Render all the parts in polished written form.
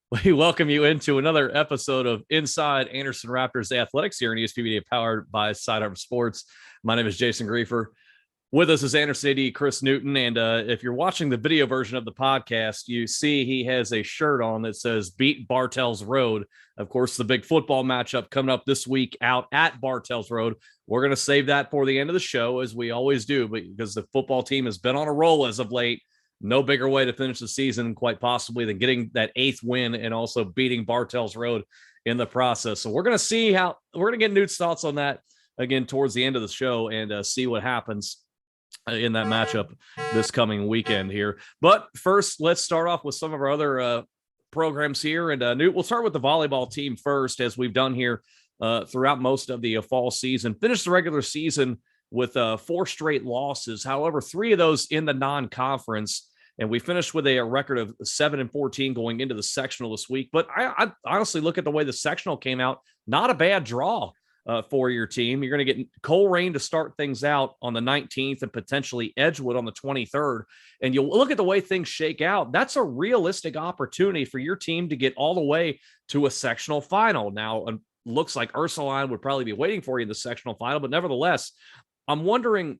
We welcome you into another episode of Inside Anderson Raptors Athletics here in ESP Media, powered by Sidearm Sports. My name is Jason Griefer. With us is Anderson AD Chris Newton. And if you're watching the video version of the podcast, you see he has a shirt on that says Beat Bartels Road. Of course, the big football matchup coming up this week out at Bartels Road. We're going to save that for the end of the show, as we always do, because the football team has been on a roll as of late. No bigger way to finish the season, quite possibly, than getting that 8th win and also beating Bartels Road in the process. So we're going to get Newt's thoughts on that again towards the end of the show and see what happens in that matchup this coming weekend here. But first, let's start off with some of our other programs here. And Newt, we'll start with the volleyball team first, as we've done here throughout most of the fall season. Finished the regular season with 4 straight losses. However, 3 of those in the non-conference. And we finished with a record of 7-14 going into the sectional this week. But I honestly look at the way the sectional came out, not a bad draw for your team. You're going to get Coleraine to start things out on the 19th and potentially Edgewood on the 23rd. And you'll look at the way things shake out. That's a realistic opportunity for your team to get all the way to a sectional final. Now, it looks like Ursuline would probably be waiting for you in the sectional final, but nevertheless, I'm wondering,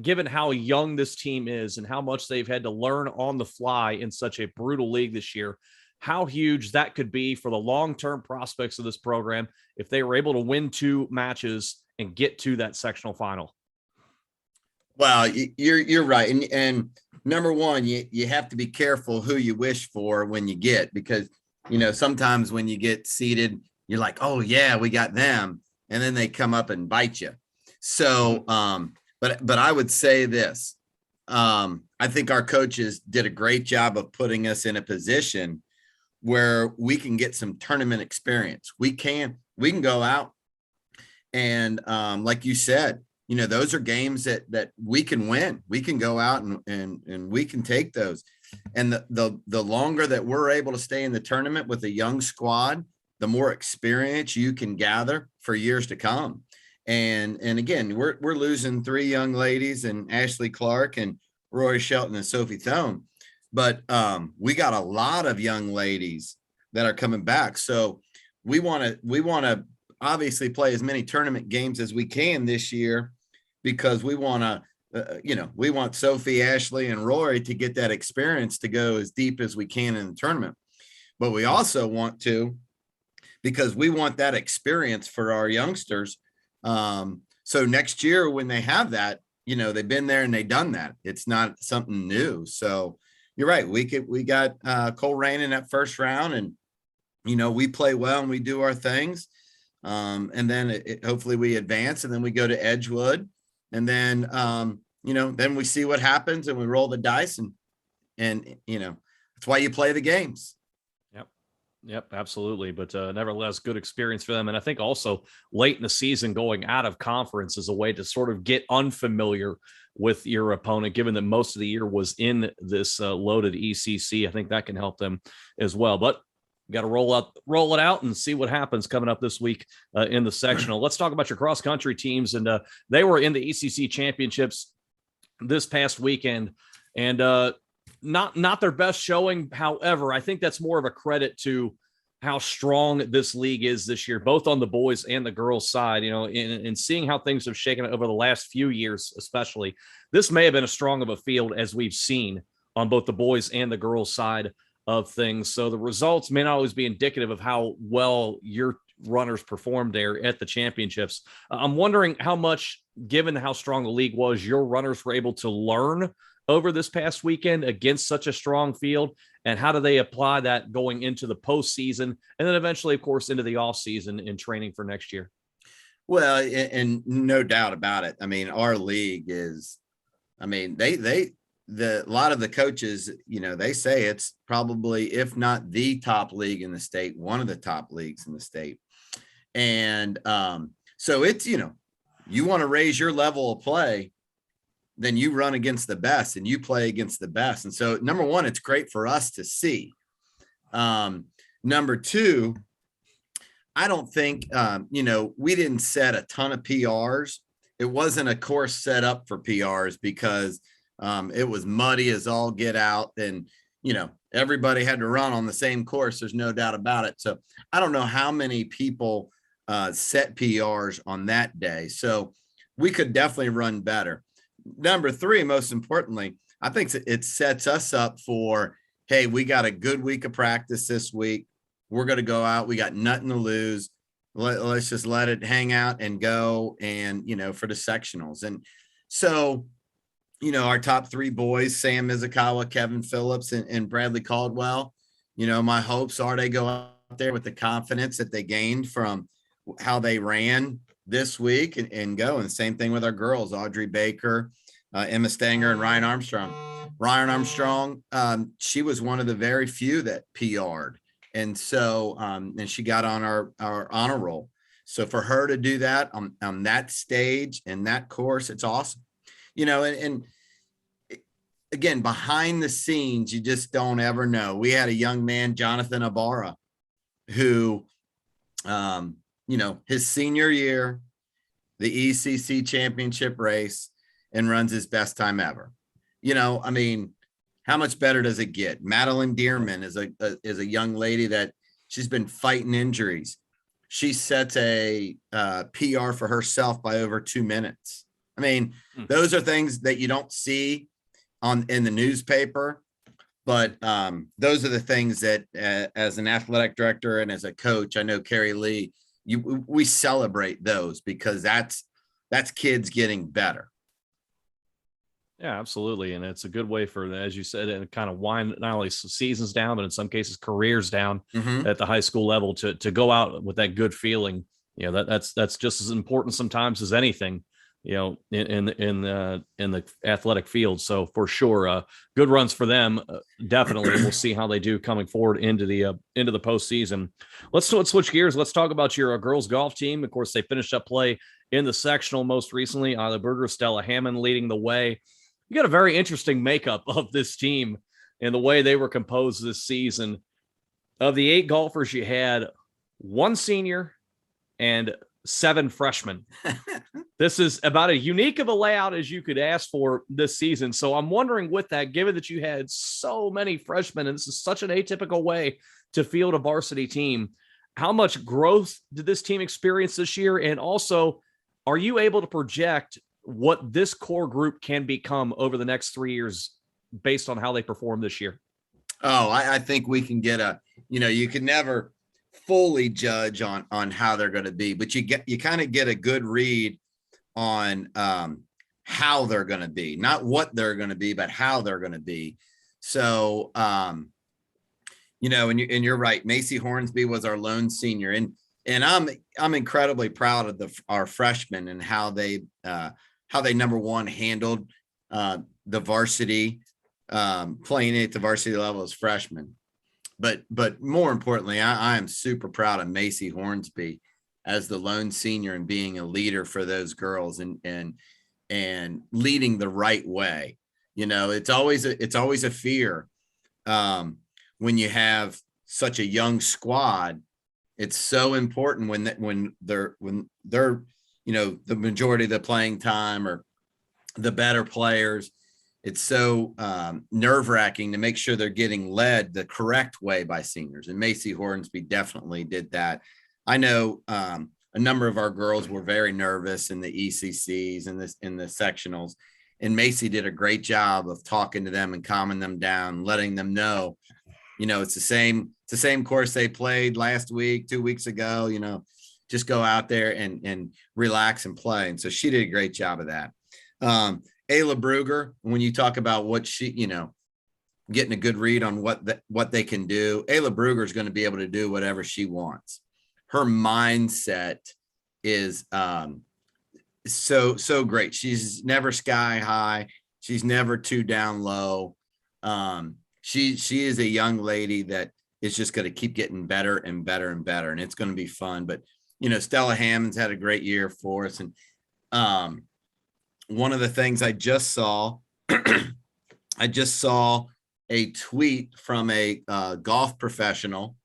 given how young this team is and how much they've had to learn on the fly in such a brutal league this year, how huge that could be for the long-term prospects of this program if they were able to win 2 matches and get to that sectional final. Well, you're right. And number one, you have to be careful who you wish for when you get, because, sometimes when you get seeded, you're like, oh yeah, we got them. And then they come up and bite you. So, but I would say this, I think our coaches did a great job of putting us in a position where we can get some tournament experience. We can go out and, like you said, those are games that we can win. We can go out and we can take those. And the longer that we're able to stay in the tournament with a young squad, the more experience you can gather for years to come. And again, we're losing 3 young ladies, and Ashley Clark and Rory Shelton and Sophie Thone. But we got a lot of young ladies that are coming back. So we want to obviously play as many tournament games as we can this year, because we want to, we want Sophie, Ashley, and Rory to get that experience to go as deep as we can in the tournament. But we also want to, because we want that experience for our youngsters. So next year when they have that, they've been there and they've done that. It's not something new. So you're right. We got Coleraine in that first round, and, we play well and we do our things. And then hopefully we advance, and then we go to Edgewood, and then, then we see what happens and we roll the dice, and that's why you play the games. Yep, absolutely. But nevertheless, good experience for them. And I think also late in the season, going out of conference is a way to sort of get unfamiliar with your opponent, given that most of the year was in this loaded ECC. I think that can help them as well. But got to roll it out and see what happens coming up this week in the sectional. Let's talk about your cross country teams. And they were in the ECC championships this past weekend, and not their best showing. However, I think that's more of a credit to how strong this league is this year, both on the boys and the girls side, and seeing how things have shaken over the last few years, especially. This may have been as strong of a field as we've seen on both the boys and the girls side of things. So the results may not always be indicative of how well your runners performed there at the championships. I'm wondering how much, given how strong the league was, your runners were able to learn over this past weekend against such a strong field, and how do they apply that going into the postseason, and then eventually, of course, into the off season in training for next year? Well, and no doubt about it. I mean, our league is, a lot of the coaches, they say it's probably, if not the top league in the state, one of the top leagues in the state. And so it's, you want to raise your level of play, then you run against the best and you play against the best. And so, number one, it's great for us to see. Number two, I don't think, we didn't set a ton of PRs. It wasn't a course set up for PRs because it was muddy as all get out. And, everybody had to run on the same course. There's no doubt about it. So I don't know how many people set PRs on that day. So we could definitely run better. Number three, most importantly, I think it sets us up for, hey, we got a good week of practice this week. We're going to go out. We got nothing to lose. Let's just let it hang out and go. And, for the sectionals. And so, our top three boys, Sam Mizukawa, Kevin Phillips, and Bradley Caldwell, my hopes are they go out there with the confidence that they gained from how they ran this week and go. And same thing with our girls, Audrey Baker, Emma Stanger, and Ryan Armstrong. Ryan Armstrong, she was one of the very few that PR'd. And so, and she got on our honor roll. So for her to do that on that stage and that course, it's awesome. And again, behind the scenes, you just don't ever know. We had a young man, Jonathan Ibarra, who, his senior year, the ECC championship race, and runs his best time ever. How much better does it get? Madeline Dearman is a young lady that she's been fighting injuries. She sets a PR for herself by over 2 minutes. Those are things that you don't see in the newspaper, but those are the things that as an athletic director and as a coach, I know Carrie Lee, we celebrate those because that's kids getting better. Yeah, absolutely. And it's a good way for, as you said, and kind of wind not only seasons down, but in some cases careers down at the high school level to go out with that good feeling. That's just as important sometimes as anything, in the athletic field. So for sure, good runs for them. Definitely. We'll see how they do coming forward into the postseason. Let's switch gears. Let's talk about your girls golf team. Of course, they finished up play in the sectional most recently. Isla Berger, Stella Hammond leading the way. You got a very interesting makeup of this team and the way they were composed this season. Of the 8 golfers you had, 1 senior and 7 freshmen. This is about as unique of a layout as you could ask for this season. So I'm wondering with that, given that you had so many freshmen, and this is such an atypical way to field a varsity team, how much growth did this team experience this year? And also, are you able to project what this core group can become over the next 3 years based on how they perform this year? Oh, I think we can get you can never fully judge on how they're going to be, but you kind of get a good read on how they're going to be, not what they're going to be, but how they're going to be. So, and you're right. Macy Hornsby was our lone senior, and I'm incredibly proud of our freshmen and how they number one handled the varsity, playing at the varsity level as freshmen. But more importantly, I am super proud of Macy Hornsby as the lone senior and being a leader for those girls and leading the right way. It's always a fear when you have such a young squad. It's so important when they're the majority of the playing time or the better players. It's so nerve-wracking to make sure they're getting led the correct way by seniors. And Macy Hornsby definitely did that. I know a number of our girls were very nervous in the ECCs and in the sectionals. And Macy did a great job of talking to them and calming them down, letting them know, it's the same course they played last week, 2 weeks ago, just go out there and relax and play. And so she did a great job of that. Ayla Brugger, when you talk about what she, getting a good read on what they can do, Ayla Brugger is going to be able to do whatever she wants. Her mindset is so great. She's never sky high. She's never too down low. She is a young lady that is just going to keep getting better and better and better, and it's going to be fun. But Stella Hammond's had a great year for us, and one of the things I just saw, a tweet from a golf professional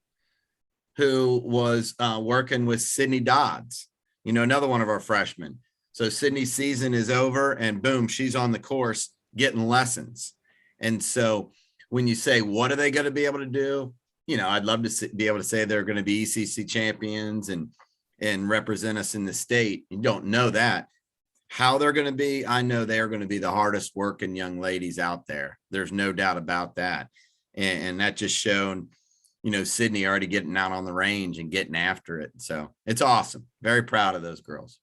who was working with Sydney Dodds, another one of our freshmen. So Sydney's season is over and boom, she's on the course getting lessons. And so when you say, what are they going to be able to do? I'd love to be able to say they're going to be ECC champions and represent us in the state. You don't know that. How they're going to be, I know they are going to be the hardest working young ladies out there. There's no doubt about that. And that just shown, Sydney already getting out on the range and getting after it. So it's awesome. Very proud of those girls.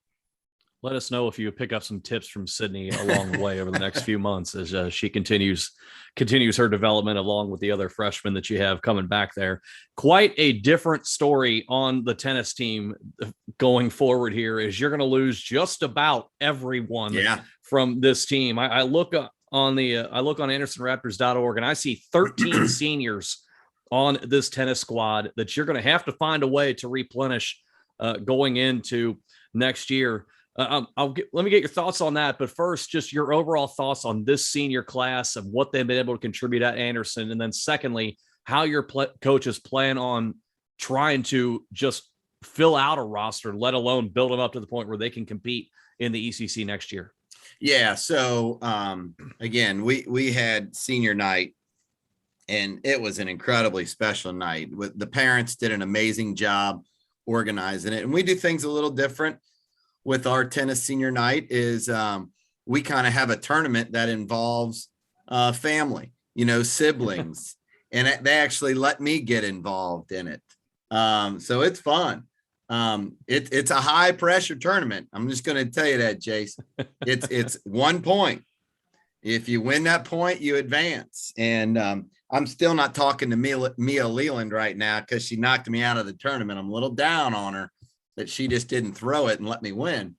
Let us know if you pick up some tips from Sydney along the way over the next few months as she continues her development along with the other freshmen that you have coming back there. Quite a different story on the tennis team going forward here, is you're going to lose just about everyone from this team. I look on AndersonRaptors.org and I see 13 seniors on this tennis squad that you're going to have to find a way to replenish going into next year. Let me get your thoughts on that. But first, just your overall thoughts on this senior class and what they've been able to contribute at Anderson. And then secondly, how your coaches plan on trying to just fill out a roster, let alone build them up to the point where they can compete in the ECC next year. Yeah. So again, we had senior night, and it was an incredibly special night. The parents did an amazing job organizing it. And we do things a little different with our tennis senior night. Is we kind of have a tournament that involves family, siblings, and they actually let me get involved in it. So it's fun. It's a high pressure tournament. I'm just going to tell you that, Jace. It's 1 point. If you win that point, you advance. And I'm still not talking to Mia Leland right now because she knocked me out of the tournament. I'm a little down on her that she just didn't throw it and let me win.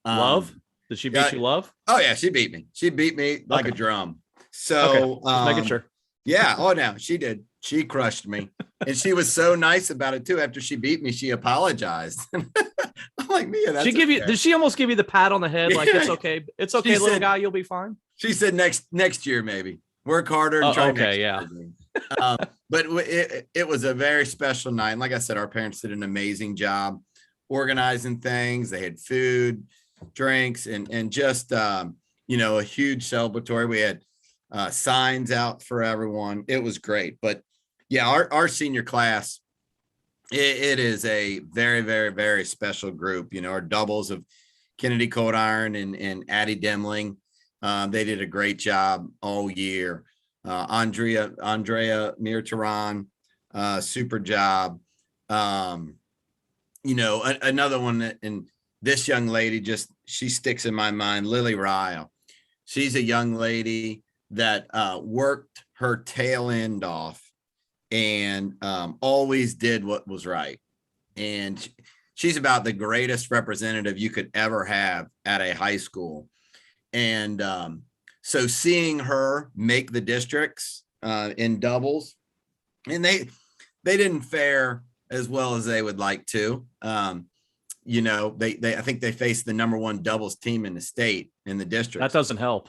Love? Did she beat you, Love? Oh, yeah, she beat me. She beat me like a drum. So just making sure. Yeah. Oh, no, she did. She crushed me. And she was so nice about it, too. After she beat me, she apologized. I'm like, Mia, that's did she almost give you the pat on the head? Like, it's okay. It's okay, little guy. You'll be fine. She said next year, maybe. Work harder and try next year. But it was a very special night. And like I said, our parents did an amazing job organizing things. They had food, drinks, and just a huge celebratory. We had signs out for everyone. It was great. But yeah, our senior class, it is a very, very, very special group. Our doubles of Kennedy Coldiron and Addie Demling, they did a great job all year. Andrea Mirtaran, super job. Another one, and this young lady she sticks in my mind, Lily Ryle. She's a young lady that worked her tail end off and always did what was right. And she's about the greatest representative you could ever have at a high school. And so seeing her make the districts in doubles, and they didn't fare as well as they would like to. I think they faced the number one doubles team in the state in the district. That doesn't help.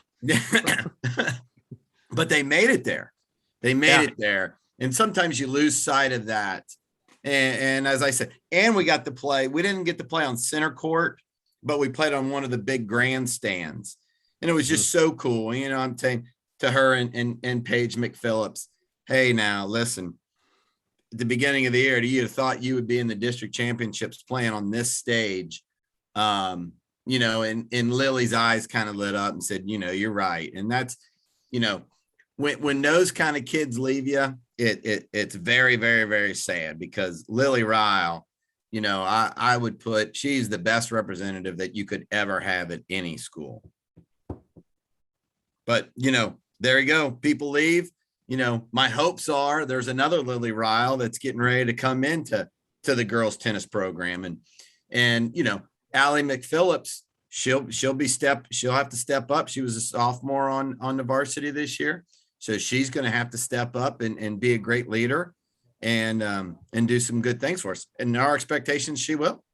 But they made it there. They made it there. And sometimes you lose sight of that. And as I said, and we got to play. We didn't get to play on center court, but we played on one of the big grandstands. And it was just so cool. I'm saying to her and Paige McPhillips, hey, now listen, at the beginning of the year, you'd have thought you would be in the district championships playing on this stage. And Lily's eyes kind of lit up and said, you're right. And that's, when those kind of kids leave you, it's very, very, very sad, because Lily Ryle, I would put, she's the best representative that you could ever have at any school. But, there you go. People leave. My hopes are there's another Lily Ryle that's getting ready to come into the girls tennis program. And Allie McPhillips, she'll have to step up. She was a sophomore on the varsity this year. So she's going to have to step up and be a great leader and do some good things for us. And our expectations, she will.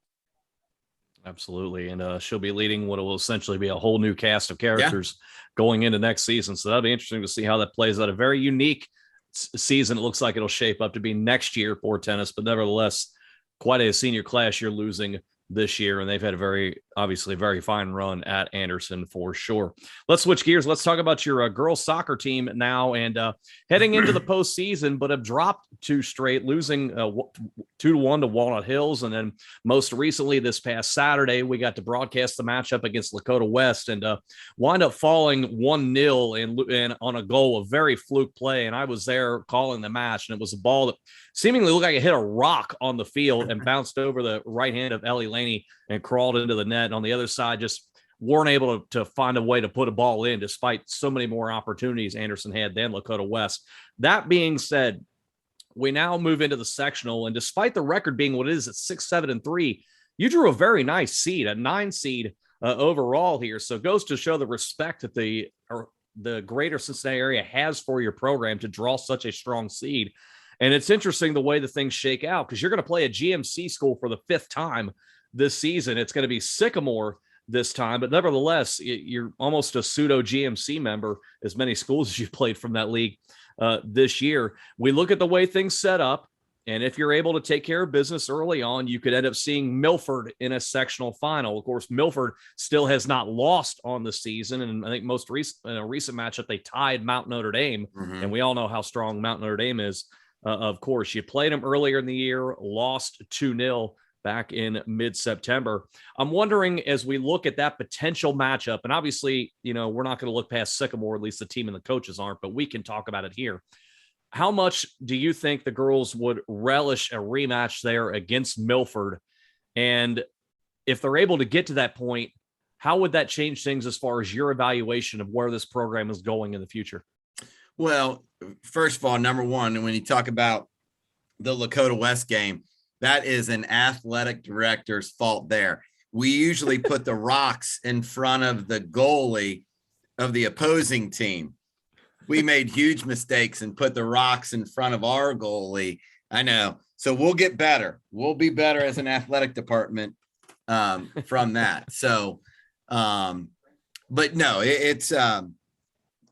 Absolutely. And she'll be leading what will essentially be a whole new cast of characters going into next season. So that'll be interesting to see how that plays out. A very unique season. It looks like it'll shape up to be next year for tennis, but nevertheless, quite a senior class you're losing this year, and they've had a obviously very fine run at Anderson for sure. Let's switch gears. Let's talk about your girls soccer team now, and heading into the postseason, but have dropped 2 straight, losing 2-1 to Walnut Hills, and then most recently this past Saturday we got to broadcast the matchup against Lakota West, and wind up falling 1-0 and on a goal, a very fluke play, and I was there calling the match, and it was a ball that seemingly looked like it hit a rock on the field and bounced over the right hand of Ellie Laney and crawled into the net. And on the other side, just weren't able to find a way to put a ball in, despite so many more opportunities Anderson had than Lakota West. That being said, we now move into the sectional, and despite the record being what it is at 6-7-3, you drew a very nice seed, a 9 seed overall here. So it goes to show the respect that the greater Cincinnati area has for your program to draw such a strong seed. And it's interesting the way the things shake out, because you're going to play a GMC school for the 5th time this season. It's going to be Sycamore this time, but nevertheless, you're almost a pseudo GMC member, as many schools as you played from that league this year. We look at the way things set up, and if you're able to take care of business early on, you could end up seeing Milford in a sectional final. Of course, Milford still has not lost on the season, and I think most in a recent matchup they tied Mount Notre Dame, and we all know how strong Mount Notre Dame is. Of course, you played them earlier in the year, lost 2-0 back in mid-September. I'm wondering, as we look at that potential matchup, and obviously, we're not going to look past Sycamore, at least the team and the coaches aren't, but we can talk about it here. How much do you think the girls would relish a rematch there against Milford? And if they're able to get to that point, how would that change things as far as your evaluation of where this program is going in the future? Well, first of all, number one, when you talk about the Lakota West game, that is an athletic director's fault there. We usually put the rocks in front of the goalie of the opposing team. We made huge mistakes and put the rocks in front of our goalie. I know. So we'll get better. We'll be better as an athletic department from that. So, but no, it's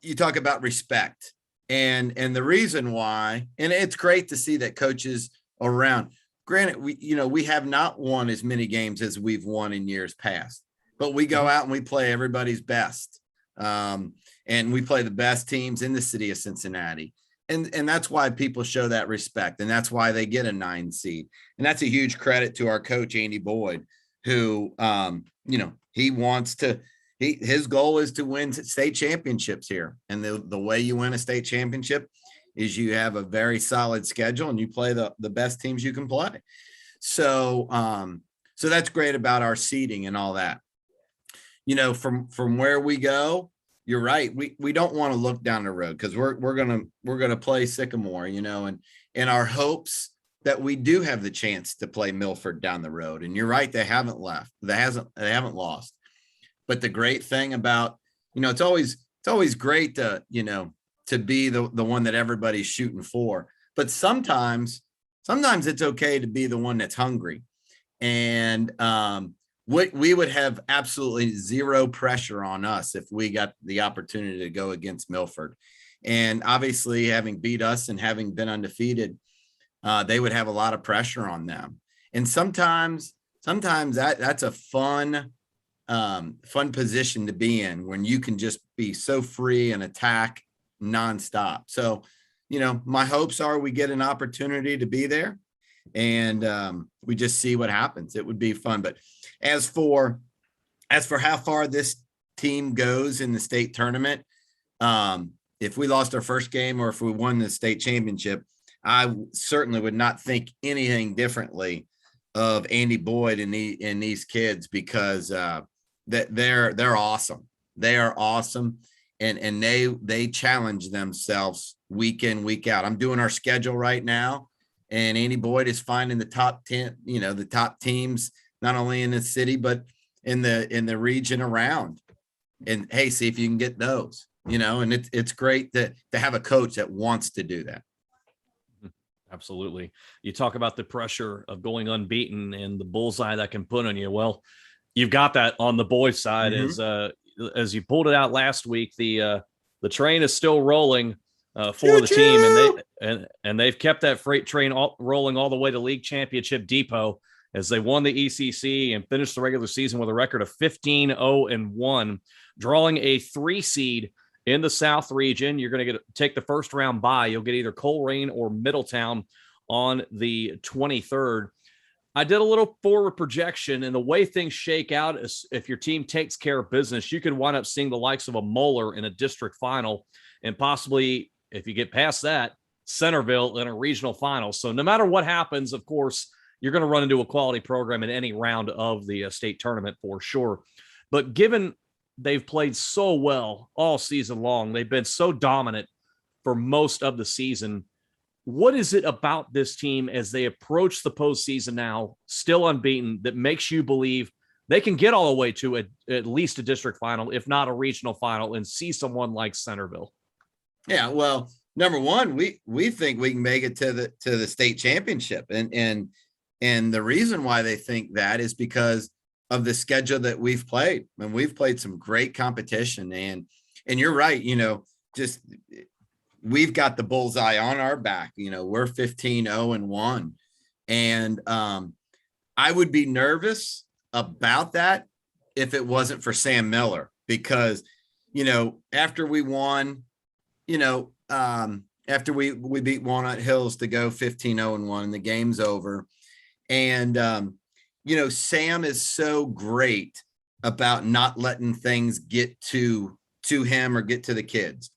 you talk about respect and the reason why, and it's great to see that coaches around. Granted, we have not won as many games as we've won in years past, but we go out and we play everybody's best. And we play the best teams in the city of Cincinnati. And that's why people show that respect. And that's why they get a 9 seed. And that's a huge credit to our coach, Andy Boyd, who, he wants to, his goal is to win state championships here. And the way you win a state championship is you have a very solid schedule and you play the best teams you can play. So, so that's great about our seeding and all that. From where we go, you're right. We don't want to look down the road because we're gonna play Sycamore, and our hopes that we do have the chance to play Milford down the road. And you're right, they haven't left. They haven't lost. But the great thing about, it's always great to be the one that everybody's shooting for. But sometimes it's okay to be the one that's hungry. And we would have absolutely zero pressure on us if we got the opportunity to go against Milford. And obviously, having beat us and having been undefeated, they would have a lot of pressure on them. And sometimes that's a fun position to be in when you can just be so free and attack nonstop. So, my hopes are we get an opportunity to be there and we just see what happens. It would be fun. But as for how far this team goes in the state tournament, if we lost our first game or if we won the state championship, I certainly would not think anything differently of Andy Boyd and these kids because that they're awesome. They are awesome. And they challenge themselves week in, week out. I'm doing our schedule right now, and Andy Boyd is finding the top 10, the top teams, not only in the city, but in the region around. And hey, see if you can get those, and it's great to have a coach that wants to do that. Absolutely. You talk about the pressure of going unbeaten and the bullseye that can put on you. Well, you've got that on the boys' side. As you pulled it out last week, the train is still rolling for the team, and they've kept that freight train rolling all the way to League Championship Depot. as they won the ECC and finished the regular season with a record of 15-0-1, drawing a 3 seed in the South region. You're going to take the first round bye. You'll get either Coleraine or Middletown on the 23rd. I did a little forward projection, and the way things shake out is if your team takes care of business, you can wind up seeing the likes of a Moeller in a district final, and possibly, if you get past that, Centerville in a regional final. So no matter what happens, of course, you're going to run into a quality program in any round of the state tournament for sure. But given they've played so well all season long, they've been so dominant for most of the season, what is it about this team as they approach the postseason now, still unbeaten, that makes you believe they can get all the way to at least a district final, if not a regional final, and see someone like Centerville? Yeah, well, number one, we think we can make it to the state championship, and the reason why they think that is because of the schedule that we've played, and we've played some great competition, and you're right, just we've got the bullseye on our back. We're 15-0-1. And I would be nervous about that if it wasn't for Sam Miller, because, after we won, after we beat Walnut Hills to go 15-0-1, the game's over. And, Sam is so great about not letting things get to him or get to the kids.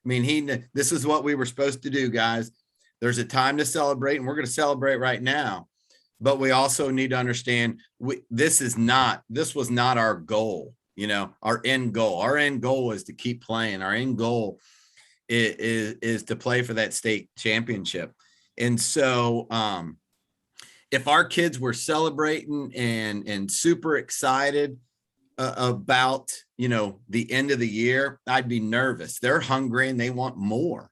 I mean, this is what we were supposed to do, guys. There's a time to celebrate, and we're going to celebrate right now. But we also need to understand this was not our goal, our end goal. Our end goal is to keep playing. Our end goal is to play for that state championship. And so if our kids were celebrating and super excited about, the end of the year, I'd be nervous. They're hungry and they want more.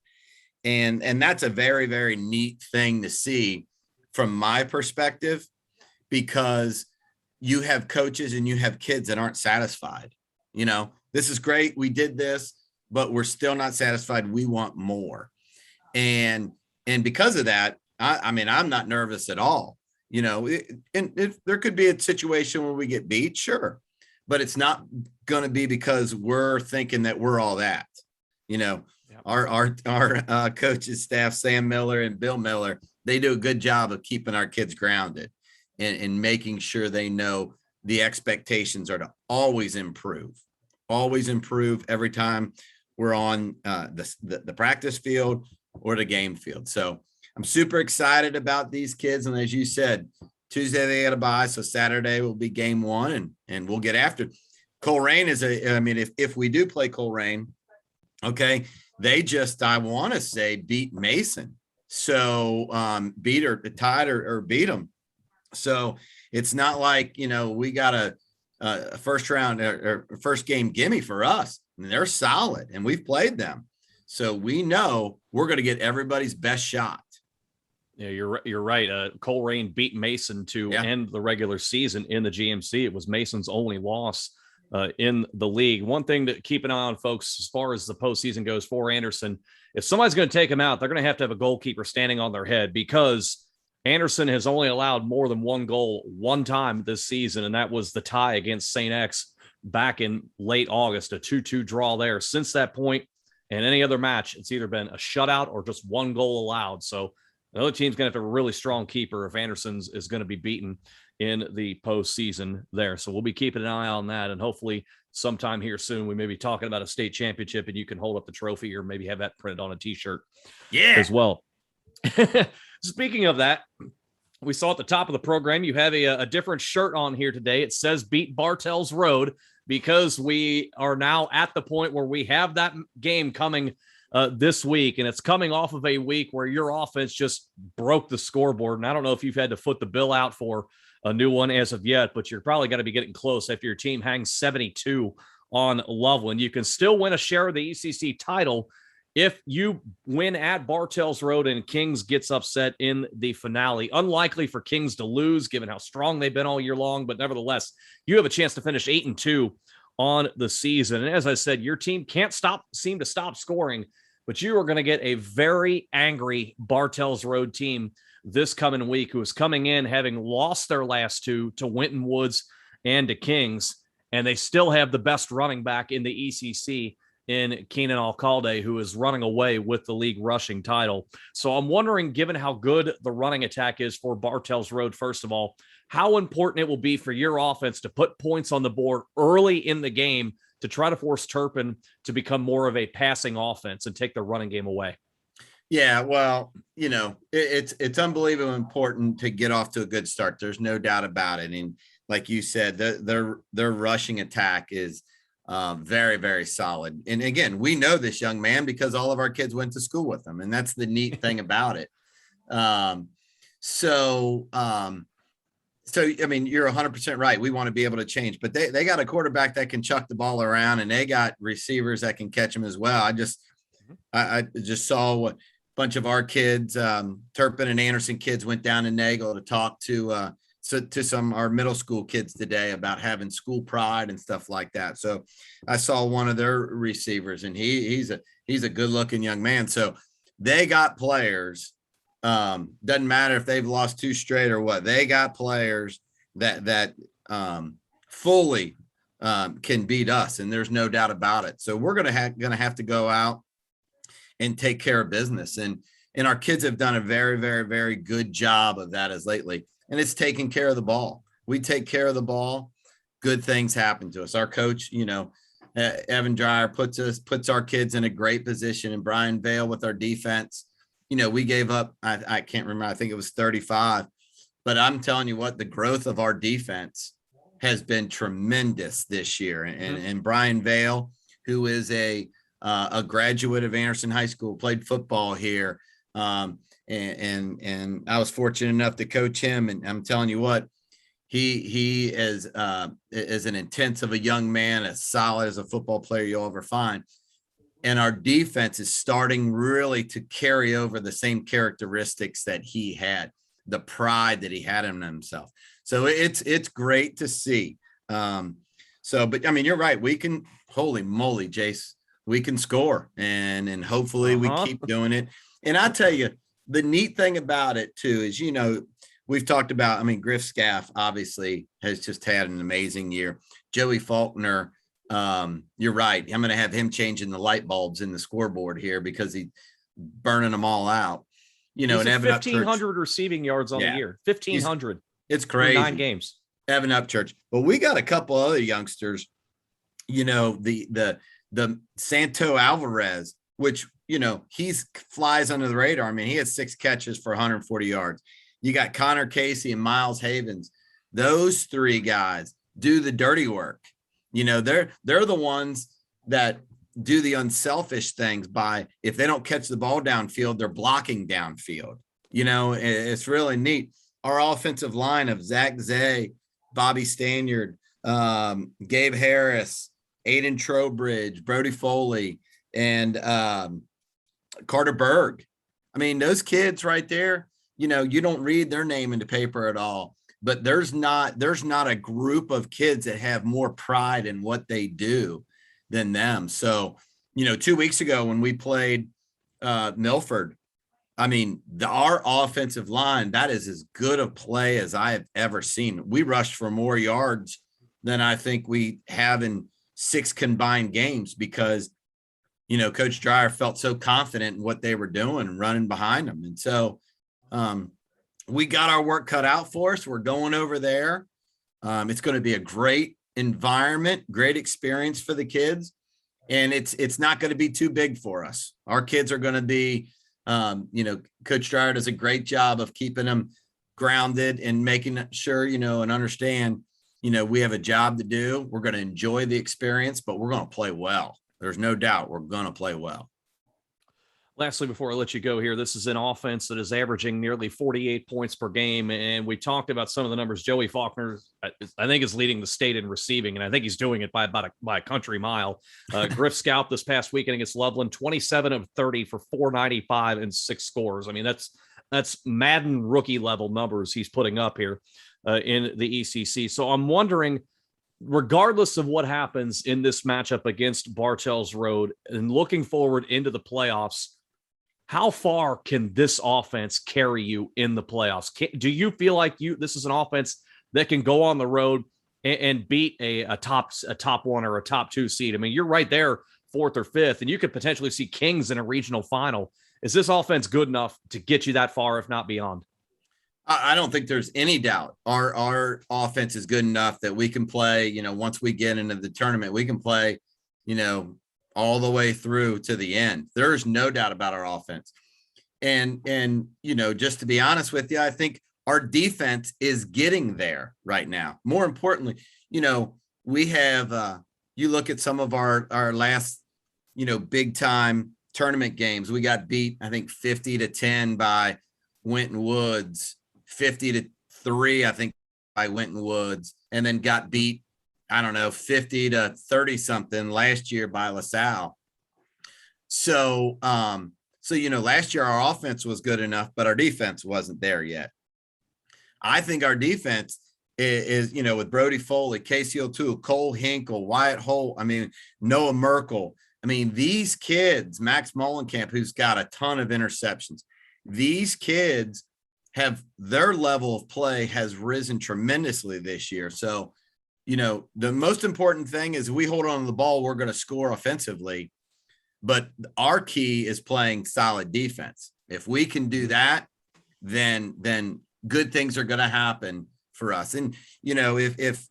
And that's a very, very neat thing to see from my perspective, because you have coaches and you have kids that aren't satisfied. This is great. We did this, but we're still not satisfied. We want more. And because of that, I'm not nervous at all. There could be a situation where we get beat, sure, but it's not going to be because we're thinking that we're all that. Our coaches, staff, Sam Miller and Bill Miller, they do a good job of keeping our kids grounded and making sure they know the expectations are to always improve every time we're on the practice field or the game field. So I'm super excited about these kids. And as you said, Tuesday they got a bye, so Saturday will be game one, and we'll get after. Coleraine is if we do play Coleraine, okay, they just, I want to say, beat Mason. So beat or tied or beat them. So it's not like, we got a first round or first game gimme for us. And they're solid, and we've played them. So we know we're going to get everybody's best shot. Yeah, you're right. Coleraine beat Mason to end the regular season in the GMC. It was Mason's only loss in the league. One thing to keep an eye on, folks, as far as the postseason goes for Anderson, if somebody's going to take them out, they're going to have a goalkeeper standing on their head, because Anderson has only allowed more than one goal one time this season, and that was the tie against St. X back in late August, a 2-2 draw there. Since that point, and any other match, it's either been a shutout or just one goal allowed. So the other team's going to have a really strong keeper if Anderson's is going to be beaten in the postseason there. So we'll be keeping an eye on that. And hopefully sometime here soon, we may be talking about a state championship and you can hold up the trophy or maybe have that printed on a t-shirt as well. Speaking of that, we saw at the top of the program, you have a different shirt on here today. It says Beat Bartels Road, because we are now at the point where we have that game coming this week, and it's coming off of a week where your offense just broke the scoreboard. And I don't know if you've had to foot the bill out for a new one as of yet, but you're probably going to be getting close after your team hangs 72 on Loveland. You can still win a share of the ECC title if you win at Bartels Road and Kings gets upset in the finale. Unlikely for Kings to lose, given how strong they've been all year long, but nevertheless, you have a chance to finish 8-2 on the season. And as I said, your team can't seem to stop scoring, but you are going to get a very angry Bartels Road team this coming week, who is coming in having lost their last two to Winton Woods and to Kings, and they still have the best running back in the ECC in Keenan Alcalde, who is running away with the league rushing title. So I'm wondering, given how good the running attack is for Bartels Road, first of all, how important it will be for your offense to put points on the board early in the game to try to force Turpin to become more of a passing offense and take the running game away. Yeah, well, it's unbelievably important to get off to a good start. There's no doubt about it. And like you said, their rushing attack is very, very solid. And again, we know this young man because all of our kids went to school with him, and that's the neat thing about it. So I mean, you're 100% right. We want to be able to change, but they got a quarterback that can chuck the ball around, and they got receivers that can catch them as well. I just saw a bunch of our kids, Turpin and Anderson kids, went down to Nagel to talk to some our middle school kids today about having school pride and stuff like that. So I saw one of their receivers, and he's a good looking young man. So they got players. Doesn't matter if they've lost two straight or what. They got players that fully can beat us, and there's no doubt about it. So we're gonna have to go out and take care of business, and our kids have done a very, very, very good job of that as lately. And it's taking care of the ball. We take care of the ball, good things happen to us. Our coach, Evan Dreyer puts our kids in a great position, and Brian Vale with our defense. We gave up, I can't remember, I think it was 35, but I'm telling you what, the growth of our defense has been tremendous this year. And Brian Vale, who is a graduate of Anderson High School, played football here. And I was fortunate enough to coach him. And I'm telling you what, he is an intense of a young man, as solid as a football player you'll ever find. And our defense is starting really to carry over the same characteristics that he had, the pride that he had in himself. So it's great to see. But I mean, you're right. We can, holy moly, Jace, we can score, and hopefully we keep doing it. And I tell you, the neat thing about it too is, we've talked about, I mean, Griff Scaff obviously has just had an amazing year. Joey Faulkner, you're right. I'm going to have him changing the light bulbs in the scoreboard here because he's burning them all out. And Evan 1,500 receiving yards on the year. 1,500. It's crazy. 9 games. Evan Upchurch. But we got a couple other youngsters. The Santo Alvarez, which he's flies under the radar. I mean, he has 6 catches for 140 yards. You got Connor Casey and Miles Havens. Those 3 guys do the dirty work. They're the ones that do the unselfish things by, if they don't catch the ball downfield, they're blocking downfield. It's really neat. Our offensive line of Zach Zay, Bobby Stanyard, Gabe Harris, Aiden Trowbridge, Brody Foley, and Carter Berg. I mean, those kids right there, you don't read their name in the paper at all, but there's not a group of kids that have more pride in what they do than them. So, 2 weeks ago when we played Milford, I mean, our offensive line, that is as good a play as I have ever seen. We rushed for more yards than I think we have in 6 combined games because, Coach Dreyer felt so confident in what they were doing and running behind them. And so we got our work cut out for us. We're going over there. It's going to be a great environment, great experience for the kids. And it's not going to be too big for us. Our kids are going to be, Coach Dreyer does a great job of keeping them grounded and making sure, and understand, we have a job to do. We're going to enjoy the experience, but we're going to play well. There's no doubt we're going to play well. Lastly, before I let you go here, this is an offense that is averaging nearly 48 points per game. And we talked about some of the numbers. Joey Faulkner, I think, is leading the state in receiving, and I think he's doing it by a country mile. Griff Scout this past weekend against Loveland, 27 of 30 for 495 and 6 scores. I mean, that's Madden rookie level numbers he's putting up here in the ECC. So I'm wondering, regardless of what happens in this matchup against Bartels Road and looking forward into the playoffs, how far can this offense carry you in the playoffs? Do you feel like this is an offense that can go on the road and beat a top one or a top two seed? I mean, you're right there, fourth or fifth, and you could potentially see Kings in a regional final. Is this offense good enough to get you that far, if not beyond? I don't think there's any doubt. Our offense is good enough that we can play, once we get into the tournament, we can play, all the way through to the end. There's no doubt about our offense. And just to be honest with you, I think our defense is getting there right now. More importantly, we have you look at some of our last, big time tournament games. We got beat, I think 50-10 by Winton Woods, 50-3, I think, by Winton Woods, and then got beat, I don't know, 50-30 something last year by LaSalle. So, last year our offense was good enough, but our defense wasn't there yet. I think our defense is with Brody Foley, Casey O'Toole, Cole Hinkle, Wyatt Holt, Noah Merkel. These kids, Max Mullenkamp, who's got a ton of interceptions, these kids have their level of play has risen tremendously this year. So, the most important thing is we hold on to the ball, we're going to score offensively, but our key is playing solid defense. If we can do that, then good things are going to happen for us. And, if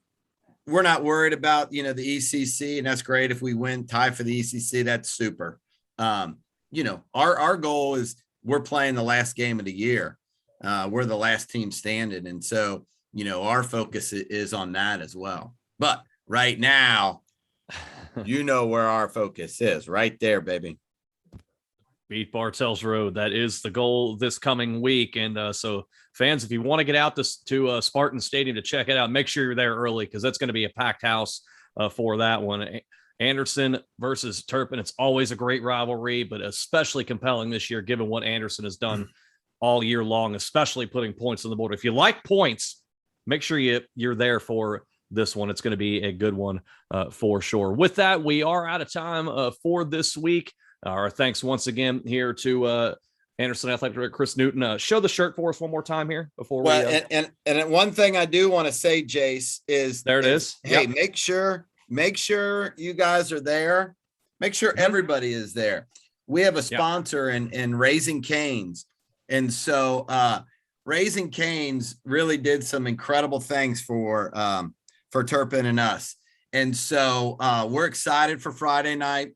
we're not worried about, the ECC, and that's great. If we win, tie for the ECC, that's super. Our goal is we're playing the last game of the year. We're the last team standing. And so, our focus is on that as well. But right now, where our focus is right there, baby. Beat Bartels Road. That is the goal this coming week. And so fans, if you want to get out to Spartan Stadium to check it out, make sure you're there early, because that's going to be a packed house for that one. Anderson versus Turpin. It's always a great rivalry, but especially compelling this year, given what Anderson has done all year long, especially putting points on the board. If you like points, make sure you're there for this one. It's going to be a good one for sure. With that, we are out of time for this week. Our thanks once again here to Anderson Athletic Director Chris Newton. Show the shirt for us one more time here before we. And one thing I do want to say, Jace, is there it is. Hey, yep. Make sure you guys are there. Make sure everybody is there. We have a sponsor in Raising Cane's. And so Raising Cane's really did some incredible things for Turpin and us. And so we're excited for Friday night.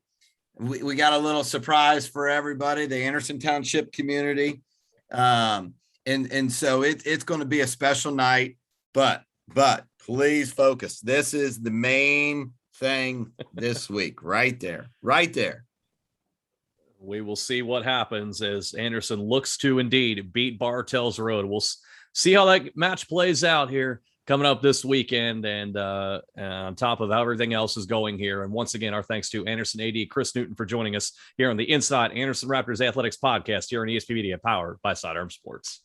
We got a little surprise for everybody, the Anderson Township community. And so it's going to be a special night, but please focus. This is the main thing this week, right there. We will see what happens as Anderson looks to indeed beat Bartels Road. We'll see how that match plays out here coming up this weekend, and on top of how everything else is going here. And once again, our thanks to Anderson AD Chris Newton for joining us here on the Inside Anderson Raptors Athletics podcast here on ESP Media, powered by Sidearm Sports.